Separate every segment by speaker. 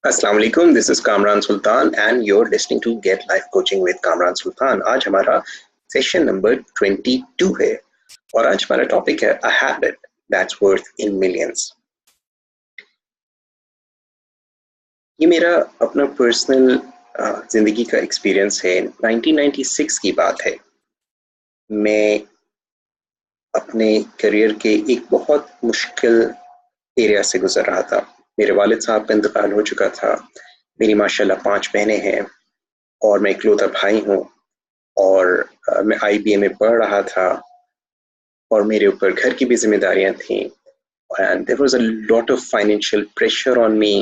Speaker 1: अस्सलाम वालेकुम, this is Kamran Sultan and you're listening to Get Life Coaching with Kamran Sultan. आज हमारा सेशन नंबर 22 है और आज हमारा टॉपिक है a habit that's worth in millions. ये मेरा अपना पर्सनल जिंदगी का एक्सपीरियंस है। 1996 की बात है। मैं अपने करियर के एक बहुत मुश्किल एरिया से गुजर रहा था। मेरे वालिद साहब का इंतकाल हो चुका था। मेरी माशाल्लाह 5 बहनें हैं और मैं इकलौता भाई हूँ और मैं IBA में पढ़ रहा था और मेरे ऊपर घर की भी जिम्मेदारियां थी and there was a lot of financial pressure on me.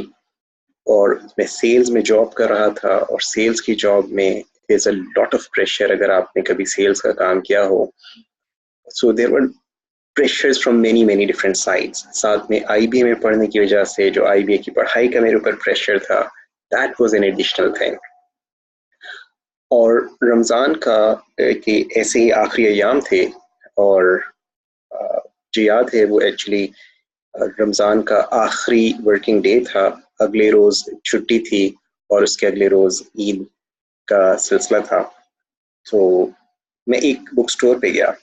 Speaker 1: और मैं सेल्स में जॉब कर रहा था और सेल्स की जॉब में there is a lot of pressure अगर आपने कभी सेल्स का काम किया हो। So there were pressures from many different sides. साथ में IBA में पढ़ने की वजह से जो IBA की पढ़ाई का मेरे ऊपर प्रेशर था, that was an additional thing. और रमज़ान का कि ऐसे ही आखिरी अयाम थे और जो याद है वो एक्चुअली रमज़ान का आखिरी वर्किंग डे था। अगले रोज़ छुट्टी थी और उसके अगले रोज़ ईद का सिलसिला था। तो मैं एक बुक स्टोर पे गया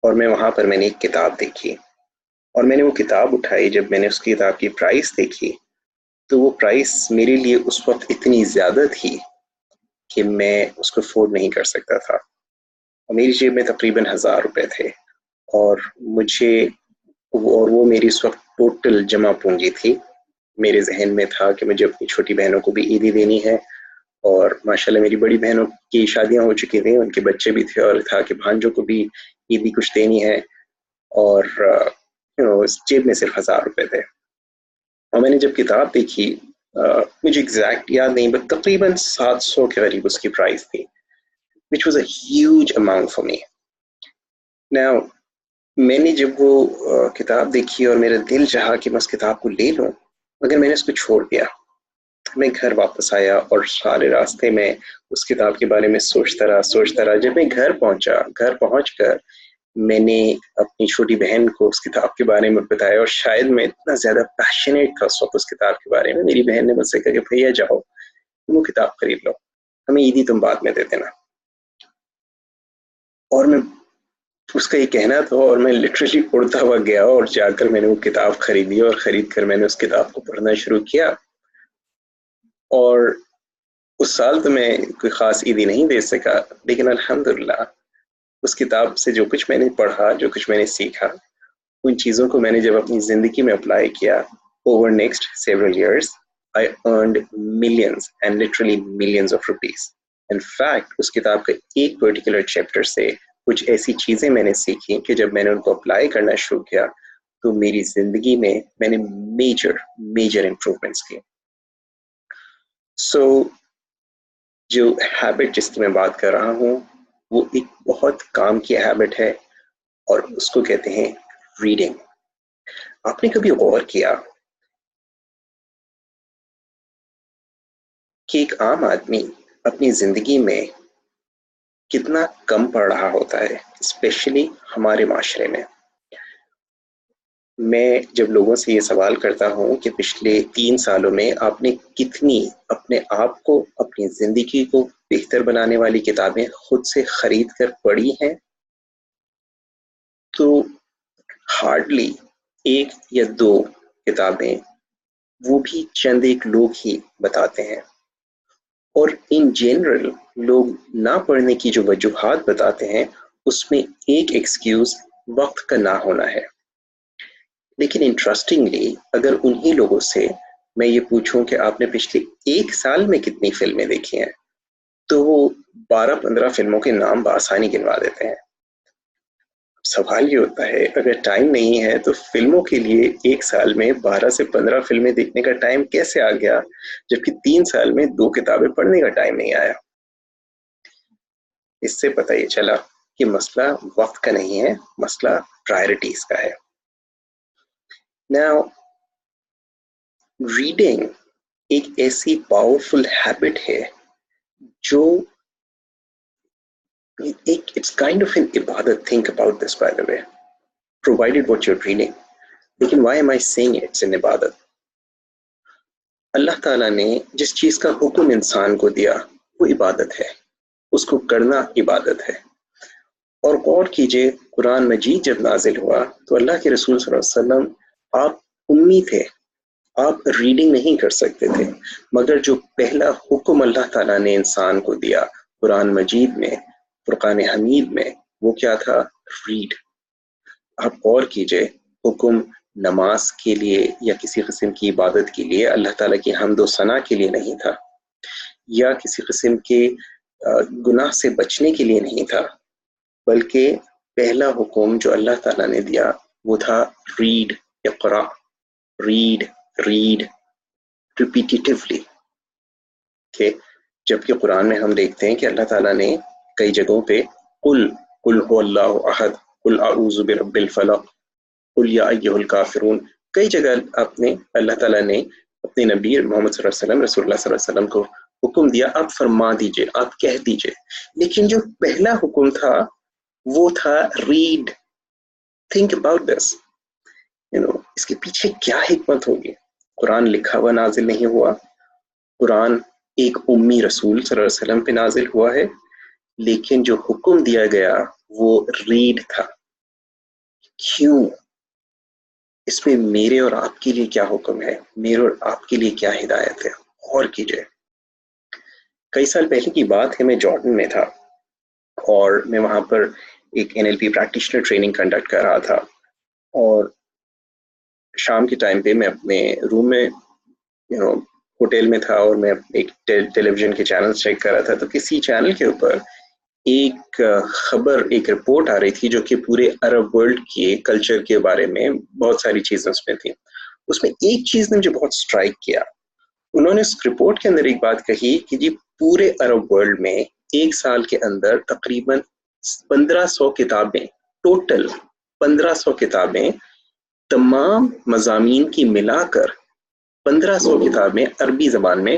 Speaker 1: और मैं वहाँ पर मैंने एक किताब देखी और मैंने वो किताब उठाई। जब मैंने उस किताब की प्राइस देखी तो वो प्राइस मेरे लिए उस वक्त इतनी ज़्यादा थी कि मैं उसको अफोर्ड नहीं कर सकता था। और मेरी जेब में तकरीबन 1000 रुपए थे और वो मेरी इस वक्त टोटल जमा पूंजी थी। मेरे जहन में था कि मुझे अपनी छोटी बहनों को भी ईदी देनी है और माशाल्लाह मेरी बड़ी बहनों की शादियां हो चुकी थी, उनके बच्चे भी थे और था कि भांजों को भी ईदी कुछ देनी है और जेब में सिर्फ 1000 रुपए थे। और मैंने जब किताब देखी, मुझे एग्जैक्ट याद नहीं बट तकरीबन 700 के करीब उसकी प्राइस थी, which was a huge amount for me. Now मैंने जब वो किताब देखी और मेरा दिल चाहा कि मैं उस किताब को ले लूं, मगर मैंने उसको छोड़ दिया। मैं घर वापस आया और सारे रास्ते में उस किताब के बारे में सोचता रहा। जब मैं घर पहुंचकर मैंने अपनी छोटी बहन को उस किताब के बारे में बताया और शायद मैं इतना ज्यादा पैशनेट था उस वक्त उस किताब के बारे में, मेरी बहन ने मुझसे कहा कि भैया जाओ तुम वो किताब खरीद लो, हमें ईदी तुम बाद में दे देना। और मैं उसका ये कहना था और मैं लिटरली उड़ता हुआ गया और जाकर मैंने वो किताब खरीदी और खरीद कर मैंने उस किताब को पढ़ना शुरू किया। और उस साल तो मैं कोई खास ईदी नहीं दे सका, लेकिन अल्हम्दुलिल्लाह उस किताब से जो कुछ मैंने पढ़ा, जो कुछ मैंने सीखा, उन चीज़ों को मैंने जब अपनी ज़िंदगी में अप्लाई किया, over next several years I earned millions and literally millions of rupees. In fact उस किताब का एक पर्टिकुलर चैप्टर से कुछ ऐसी चीज़ें मैंने सीखी कि जब मैंने उनको अप्लाई करना शुरू किया तो मेरी ज़िंदगी में मैंने मेजर इम्प्रूवमेंट्स की। सो जो हैबिट जिसकी मैं बात कर रहा हूँ वो एक बहुत काम की हैबिट है और उसको कहते हैं रीडिंग। आपने कभी गौर किया कि एक आम आदमी अपनी जिंदगी में कितना कम पढ़ रहा होता है, स्पेशली हमारे माशरे में। मैं जब लोगों से ये सवाल करता हूँ कि पिछले 3 सालों में आपने कितनी अपने आप को, अपनी जिंदगी को बेहतर बनाने वाली किताबें खुद से खरीद कर पढ़ी हैं, तो हार्डली 1 या 2 किताबें, वो भी चंद एक लोग ही बताते हैं। और इन जनरल लोग ना पढ़ने की जो वजूहात बताते हैं उसमें एक एक्सक्यूज वक्त का ना होना है। लेकिन इंटरेस्टिंगली अगर उन्हीं लोगों से मैं ये पूछूं कि आपने पिछले 1 साल में कितनी फिल्में देखी हैं, तो वो 12-15 फिल्मों के नाम बआसानी गिनवा देते हैं। सवाल ये होता है, अगर टाइम नहीं है तो फिल्मों के लिए 1 साल में 12 से 15 फिल्में देखने का टाइम कैसे आ गया, जबकि 3 साल में 2 किताबें पढ़ने का टाइम नहीं आया। इससे पता ये चला कि मसला वक्त का नहीं है, मसला प्रायोरिटीज का है। नाउ रीडिंग एक ऐसी पावरफुल हैबिट है जो इट्स काइंड ऑफ एन इबादत। Think about this by the way, provided what you are reading. लेकिन why am I saying it's an इबादत? اللہ تعالیٰ نے جس چیز کا حکم انسان کو دیا وہ عبادت ہے، اس کو کرنا عبادت ہے۔ اور غور کیجئے قرآن مجید جب نازل ہوا تو اللہ کے رسول صلی اللہ علیہ وسلم آپ امی تھے، آپ ریڈنگ نہیں کر سکتے تھے، مگر جو پہلا حکم اللہ تعالیٰ نے انسان کو دیا قرآن مجید میں، فرقان حمید میں، وہ کیا تھا؟ ریڈ۔ آپ غور کیجئے، حکم نماز کے لیے یا کسی قسم کی عبادت کے لیے، اللہ تعالیٰ کی حمد و ثنا کے لیے نہیں تھا، یا کسی قسم کے گناہ سے بچنے کے لیے نہیں تھا، بلکہ پہلا حکم جو اللہ تعالیٰ نے دیا وہ تھا ریڈ، اقرا، ریڈ، ریڈ ریپیٹیٹیولی۔ جبکہ قرآن میں ہم دیکھتے ہیں کہ اللہ تعالیٰ نے کئی جگہوں پہ قل هو اللہ احد، قل اعوذ برب الفلق، قل یا ایھا الکافرون، کئی جگہ اللہ تعالیٰ نے اپنے نبی محمد صلی اللہ علیہ وسلم، رسول اللہ صلی اللہ علیہ وسلم کو حکم دیا آپ فرما دیجئے، آپ کہہ دیجئے، لیکن جو پہلا حکم تھا وہ تھا ریڈ۔ تھنک اباؤٹ دس، اس کے پیچھے کیا حکمت ہوگی؟ قرآن لکھا ہوا نازل نہیں ہوا، قرآن ایک امی رسول صلی اللہ علیہ وسلم پہ نازل ہوا ہے، لیکن جو حکم دیا گیا وہ ریڈ تھا۔ کیوں؟ اس میں میرے اور آپ کے لیے کیا حکم ہے، میرے اور آپ کے لیے کیا ہدایت ہے؟ غور کیجئے۔ کئی سال پہلے کی بات ہے، میں جارڈن میں تھا اور میں وہاں پر ایک NLP پریکٹیشنر ٹریننگ کنڈکٹ کر رہا تھا، اور شام کے ٹائم پہ میں اپنے روم میں ہوٹل میں تھا اور میں ایک ٹیلی ویژن کے چینل چیک کر رہا تھا، تو کسی چینل کے اوپر ایک خبر، ایک رپورٹ آ رہی تھی جو کہ پورے عرب ورلڈ کے کلچر کے بارے میں بہت ساری چیزیں اس میں تھیں۔ اس میں ایک چیز نے مجھے بہت سٹرائک کیا، انہوں نے اس رپورٹ کے اندر ایک بات کہی کہ جی پورے عرب ورلڈ میں ایک سال کے اندر تقریباً 1500 کتابیں، ٹوٹل 1500 کتابیں، تمام مضامین کی ملا کر 1500 کتابیں عربی زبان میں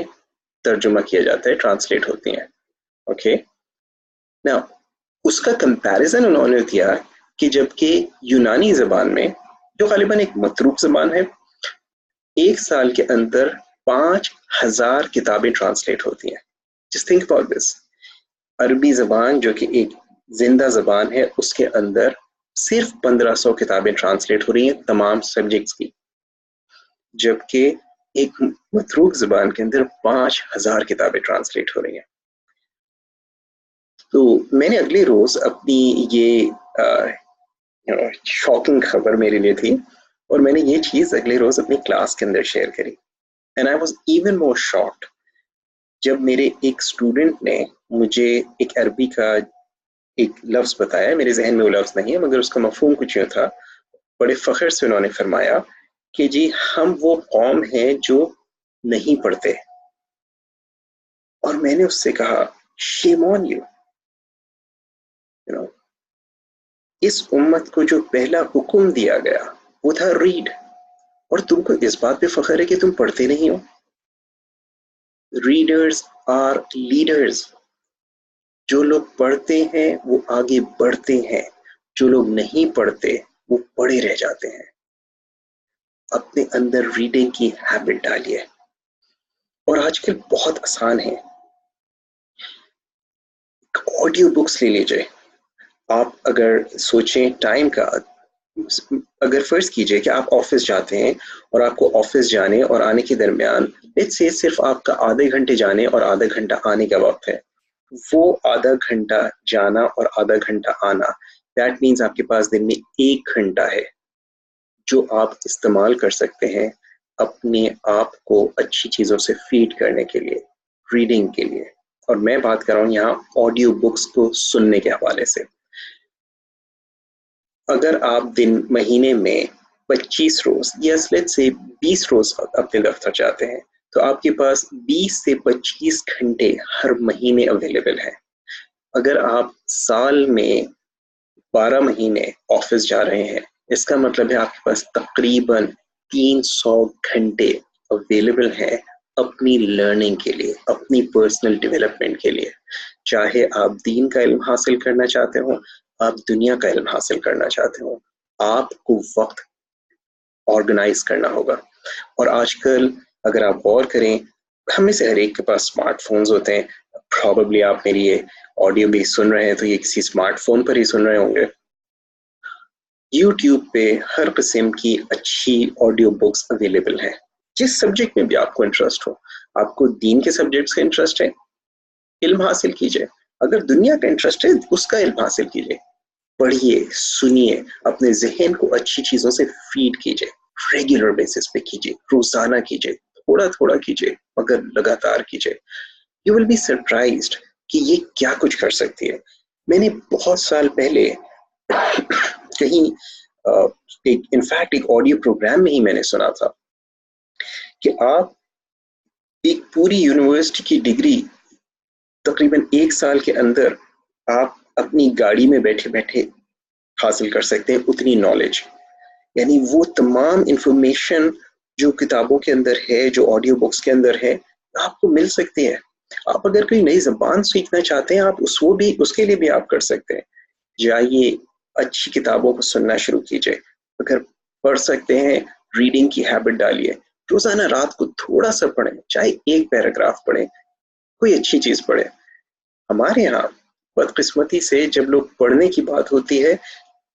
Speaker 1: ترجمہ کیا جاتا ہے، ٹرانسلیٹ ہوتی ہیں۔ اوکے نا، اس کا کمپیریزن انہوں نے کیا کہ جبکہ یونانی زبان میں، جو غالباً ایک متروک زبان ہے، ایک سال کے اندر 5000 کتابیں ٹرانسلیٹ ہوتی ہیں۔ جسٹ تھنک اباؤٹ دس، عربی زبان جو کہ ایک زندہ زبان ہے، اس کے اندر صرف 1500 کتابیں ٹرانسلیٹ ہو رہی ہیں تمام سبجیکٹس کی، جبکہ ایک متروک زبان کے اندر 5000 کتابیں ٹرانسلیٹ ہو رہی ہیں۔ تو میں نے اگلے روز اپنی یہ شاکنگ خبر میرے لیے تھی، اور میں نے یہ چیز اگلے روز اپنی کلاس کے اندر شیئر کری، and I was even more shocked جب میرے ایک اسٹوڈنٹ نے مجھے ایک عربی کا ایک لفظ بتایا، میرے ذہن میں وہ لفظ نہیں ہے مگر اس کا مفہوم کچھ یوں تھا، بڑے فخر سے انہوں نے فرمایا کہ جی ہم وہ قوم ہیں جو نہیں پڑھتے، اور میں نے اس سے کہا شیم آن یو، اس امت کو جو پہلا حکم دیا گیا وہ تھا ریڈ، اور تم کو اس بات پہ فخر ہے کہ تم پڑھتے نہیں ہو۔ ریڈرز آر لیڈرز، جو لوگ پڑھتے ہیں وہ آگے بڑھتے ہیں، جو لوگ نہیں پڑھتے وہ پڑے رہ جاتے ہیں۔ اپنے اندر ریڈنگ کی ہیبٹ ڈالیے، اور آج کل بہت آسان ہے، آڈیو بکس لے لیجئے۔ آپ اگر سوچیں ٹائم کا، اگر فرض کیجئے کہ آپ آفس جاتے ہیں اور آپ کو آفس جانے اور آنے کے درمیان لیٹس سے صرف آپ کا آدھے گھنٹے جانے اور آدھا گھنٹہ آنے کا وقت ہے، وہ آدھا گھنٹہ جانا اور آدھا گھنٹہ آنا، دیٹ مینز آپ کے پاس دن میں 1 گھنٹہ ہے جو آپ استعمال کر سکتے ہیں اپنے آپ کو اچھی چیزوں سے فیڈ کرنے کے لیے، ریڈنگ کے لیے۔ اور میں بات کر رہا ہوں یہاں آڈیو بکس کو سننے کے حوالے سے۔ اگر آپ مہینے میں 25 روز یا لیٹس سے 20 روز اپنے دفتر جاتے ہیں تو آپ کے پاس 20 سے 25 گھنٹے ہر مہینے اویلیبل ہیں۔ اگر آپ سال میں 12 مہینے آفس جا رہے ہیں، اس کا مطلب ہے آپ کے پاس تقریباً 300 گھنٹے اویلیبل ہیں اپنی لرننگ کے لیے، اپنی پرسنل ڈیولپمنٹ کے لیے، چاہے آپ دین کا علم حاصل کرنا چاہتے ہوں، آپ دنیا کا علم حاصل کرنا چاہتے ہوں، آپ کو وقت آرگنائز کرنا ہوگا۔ اور آج کل अगर आप गौर करें, हम में से हर एक के पास स्मार्टफोन्स होते हैं। प्रॉबेबली आप मेरी ये ऑडियो भी सुन रहे हैं तो ये किसी स्मार्टफोन पर ही सुन रहे होंगे। यूट्यूब पे हर किस्म की अच्छी ऑडियो बुक्स अवेलेबल हैं, जिस सब्जेक्ट में भी आपको इंटरेस्ट हो। आपको दीन के सब्जेक्ट्स का इंटरेस्ट है, इल्म हासिल कीजिए। अगर दुनिया का इंटरेस्ट है, उसका इल्म हासिल कीजिए। पढ़िए, सुनिए, अपने जहन को अच्छी चीजों से फीड कीजिए। रेगुलर बेसिस पे कीजिए, रोजाना कीजिए, थोड़ा थोड़ा कीजिए, मगर लगातार कीजिए। यू विल बी सरप्राइज्ड कि ये क्या कुछ कर सकती है। मैंने बहुत साल पहले कहीं इनफैक्ट एक ऑडियो प्रोग्राम में ही मैंने सुना था कि आप एक पूरी यूनिवर्सिटी की डिग्री तकरीबन 1 साल के अंदर आप अपनी गाड़ी में बैठे बैठे हासिल कर सकते हैं, उतनी नॉलेज। यानी वो तमाम इंफॉर्मेशन जो किताबों के अंदर है, जो ऑडियो बुक्स के अंदर है, आपको मिल सकती है। आप अगर कोई नई जबान सीखना चाहते हैं, आप उसके लिए भी आप कर सकते हैं। जाइए, अच्छी किताबों को सुनना शुरू कीजिए। अगर पढ़ सकते हैं, रीडिंग की हैबिट डालिए। रोजाना रात को थोड़ा सा पढ़ें, चाहे एक पैराग्राफ पढ़ें, कोई अच्छी चीज पढ़ें। हमारे यहाँ बदकिस्मती से जब लोग पढ़ने की बात होती है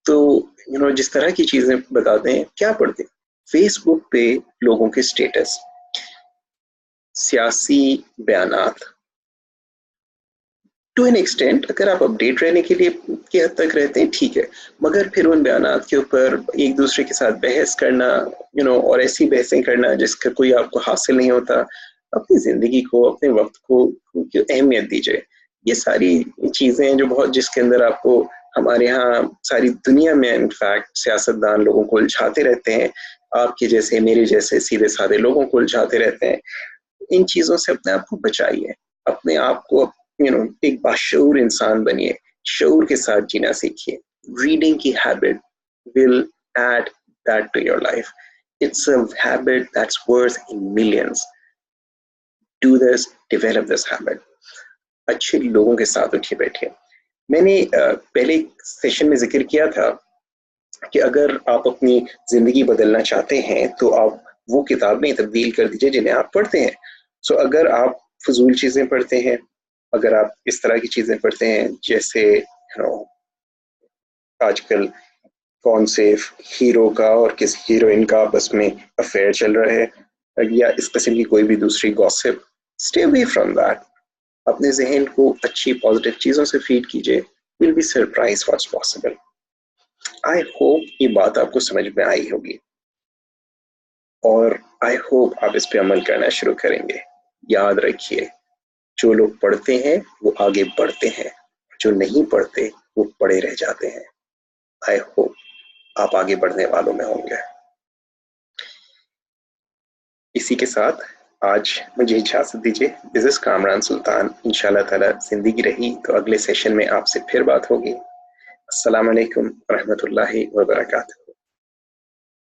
Speaker 1: तो जिस तरह की चीजें बताते हैं, क्या पढ़ते हैं? फेसबुक पे लोगों के स्टेटस, सियासी बयानात। टू एन एक्सटेंट अगर आप अपडेट रहने के लिए की हद तक रहते हैं, ठीक है, मगर फिर उन बयानात के ऊपर एक दूसरे के साथ बहस करना, और ऐसी बहसें करना जिसका कोई आपको हासिल नहीं होता। अपनी जिंदगी को, अपने वक्त को अहमियत दीजिए। ये सारी चीजें हैं जो जिसके अंदर आपको, हमारे यहाँ सारी दुनिया में इनफैक्ट सियासतदान लोगों को उलझाते रहते हैं, आपके जैसे मेरे जैसे सीधे साधे लोगों को उलझाते रहते हैं। इन चीजों से अपने आप को बचाइए, अपने आप को एक बाशऊर इंसान बनिए, शऊर के साथ जीना सीखिए। रीडिंग की habit will add that to your life. It's a habit that's worth in millions. Do this, develop this habit. अच्छे लोगों के साथ उठिए बैठिए। मैंने पहले सेशन में जिक्र किया था कि अगर आप अपनी जिंदगी बदलना चाहते हैं तो आप वो किताबें तब्दील कर दीजिए जिन्हें आप पढ़ते हैं। सो अगर आप फजूल चीजें पढ़ते हैं, अगर आप इस तरह की चीजें पढ़ते हैं जैसे आजकल कौन से हीरो का और किस हीरोइन का आपस में अफेयर चल रहा है, या इस किस्म की कोई भी दूसरी gossip, stay away from that. अपने जहन को अच्छी पॉजिटिव चीजों से फीड कीजिए। Will be surprise what's possible. I hope ये बात आपको समझ में आई होगी और आई होप आप इस पे अमल करना शुरू करेंगे। याद रखिए, जो लोग पढ़ते हैं वो आगे बढ़ते हैं, जो नहीं पढ़ते वो पड़े रह जाते हैं। आई होप आप आगे बढ़ने वालों में होंगे। इसी के साथ आज मुझे इजाजत दीजिए। दिस इज कामरान सुल्तान। इंशाल्लाह ताला जिंदगी रही तो अगले सेशन में आपसे फिर बात होगी। अस्सलाम वालेकुम रहमतुल्लाहि व बरकातहू।